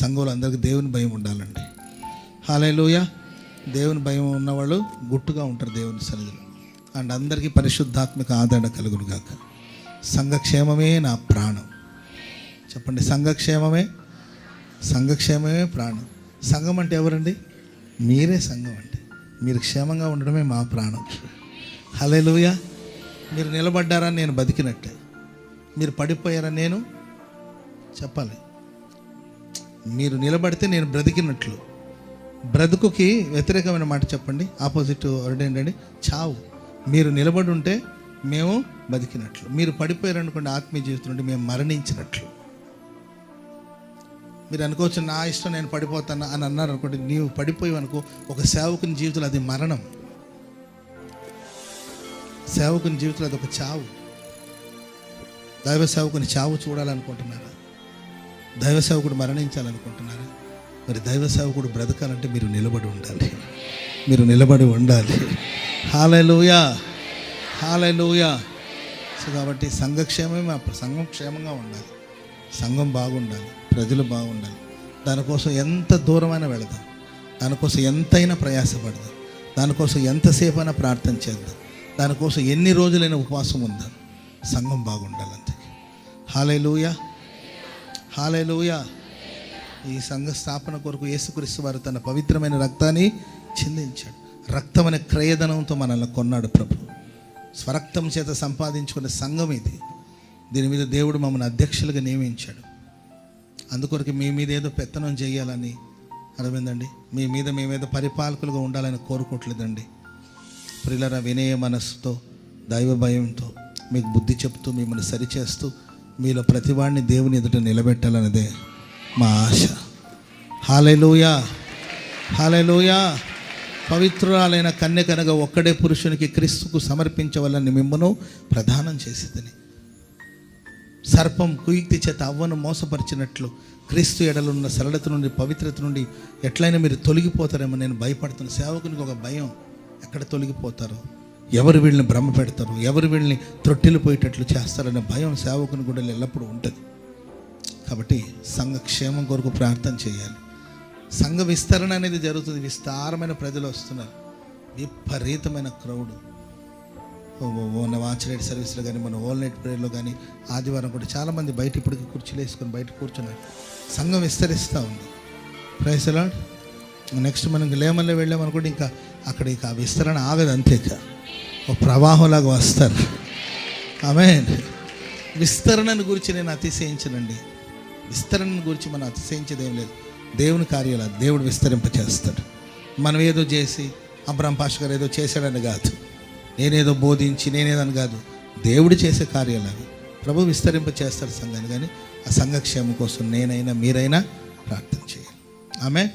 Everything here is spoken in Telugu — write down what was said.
సంఘంలో అందరికీ దేవుని భయం ఉండాలండి. హల్లెలూయా. దేవుని భయం ఉన్నవాళ్ళు గుట్టుగా ఉంటారు దేవుని సన్నిధిలో. అండ్ అందరికీ పరిశుద్ధాత్మక ఆదరణ కలుగును గాక. సంఘక్షేమమే నా ప్రాణం. చెప్పండి, సంఘక్షేమమే ప్రాణం. సంఘం అంటే ఎవరండి? మీరే సంఘం అంటే. మీరు క్షేమంగా ఉండడమే మా ప్రాణం. హల్లెలూయా. మీరు నిలబడ్డారని నేను బతికినట్టే, మీరు పడిపోయారని నేను చెప్పాలి. మీరు నిలబడితే నేను బ్రతికినట్లు. బ్రతుకుకి వ్యతిరేకమైన మాట చెప్పండి, ఆపోజిట్ వర్డ్ ఏంటండి? చావు. మీరు నిలబడి ఉంటే మేము బతికినట్లు, మీరు పడిపోయారనుకోండి ఆత్మీయ జీవితం నుండి మేము మరణించినట్లు. మీరు అనుకోవచ్చు నా ఇష్టం నేను పడిపోతాను అని అన్నారు అనుకోండి, నీవు పడిపోయి అనుకో. ఒక సేవకుని జీవితంలో అది మరణం. సేవకుని జీవితంలో అది ఒక చావు. దైవ సేవకుని చావు చూడాలనుకుంటున్నారా? దైవ సేవకుడు మరణించాలనుకుంటున్నారా? మరి దైవ సేవకుడు బ్రతకాలంటే మీరు నిలబడి ఉండాలి. హల్లెలూయా, హల్లెలూయా. సో కాబట్టి సంఘం క్షేమంగా ఉండాలి, సంఘం బాగుండాలి, ప్రజలు బాగుండాలి. దానికోసం ఎంత దూరమైనా వెళదాం, దానికోసం ఎంతైనా ప్రయాసపడదాం, దానికోసం ఎంతసేపు అయినా ప్రార్థన చేద్దాం, దానికోసం ఎన్ని రోజులైనా ఉపవాసం ఉందాం. సంఘం బాగుండాలి అంతే. హల్లెలూయా, హల్లెలూయా. ఈ సంఘ స్థాపన కొరకు యేసుక్రీస్తు వారు తన పవిత్రమైన రక్తాన్ని చిందించాడు. రక్తం అనే క్రయధనంతో మనల్ని కొన్నాడు ప్రభు. స్వరక్తం చేత సంపాదించుకునే సంఘం ఇది. దీని మీద దేవుడు మమ్మల్ని అధ్యక్షులుగా నియమించాడు. అందుకొరకు మీ మీద ఏదో పెత్తనం చేయాలని అర్థమైందండి. మీ మీద మేమేదో పరిపాలకులుగా ఉండాలని కోరుకోవట్లేదండి. ప్రియులారా, వినయ మనస్సుతో దైవ భయంతో మీకు బుద్ధి చెప్తూ మిమ్మల్ని సరిచేస్తూ మీలో ప్రతివాడిని దేవుని ఎదుట నిలబెట్టాలన్నదే మా ఆశ. హల్లెలూయా, హల్లెలూయా. పవిత్రురాలైన కన్యకనగా ఒక్కడే పురుషునికి క్రీస్తుకు సమర్పించవలని మిమ్మను ప్రదానం చేసేదని. సర్పం కుయుక్తి చేత అవ్వను మోసపరిచినట్లు క్రీస్తు ఎడలున్న సరళత నుండి పవిత్రత నుండి ఎట్లయినా మీరు తొలగిపోతారేమో నేను భయపడుతున్న. సేవకునికి ఒక భయం, ఎక్కడ తొలగిపోతారో, ఎవరు వీళ్ళని భ్రమ పెడతారు, ఎవరు వీళ్ళని త్రొట్టిల్లు పోయేటట్లు చేస్తారనే భయం సేవకుని కూడా ఎల్లప్పుడూ ఉంటుంది. కాబట్టి సంఘ క్షేమం కొరకు ప్రార్థన చేయాలి. సంఘ విస్తరణ అనేది జరుగుతుంది. విస్తారమైన ప్రజలు వస్తున్నారు, విపరీతమైన క్రౌడ్. మన వాచరేట్ సర్వీస్లో కానీ, మన ఓల్ నైట్ ప్రేయర్లో కానీ, ఆదివారం కూడా చాలామంది బయట ఇప్పటికీ కుర్చీలు వేసుకొని బయట కూర్చున్నారు. సంఘం విస్తరిస్తూ ఉంది. Praise the lord. నెక్స్ట్ మనం లేమల్లో వెళ్ళామనుకోండి, ఇంకా అక్కడ ఇక విస్తరణ ఆగదు, అంతే. ఒక ప్రవాహంలాగా వస్తారు. ఆమేన్. విస్తరణను గురించి నేను అతిశయించనండి. విస్తరణను గురించి మనం అతిశయించేదేం లేదు. దేవుని కార్యాలు దేవుడు విస్తరింపచేస్తాడు. మనం ఏదో చేసి అబ్రహం పాష గారు ఏదో చేశాడని కాదు, నేనేదో బోధించి నేనేదని కాదు, దేవుడు చేసే కార్యాలు అవి. ప్రభు విస్తరింపచేస్తాడు సంఘాన్ని. కానీ ఆ సంఘక్షేమం కోసం నేనైనా మీరైనా ప్రార్థన చేయాలి. ఆమేన్.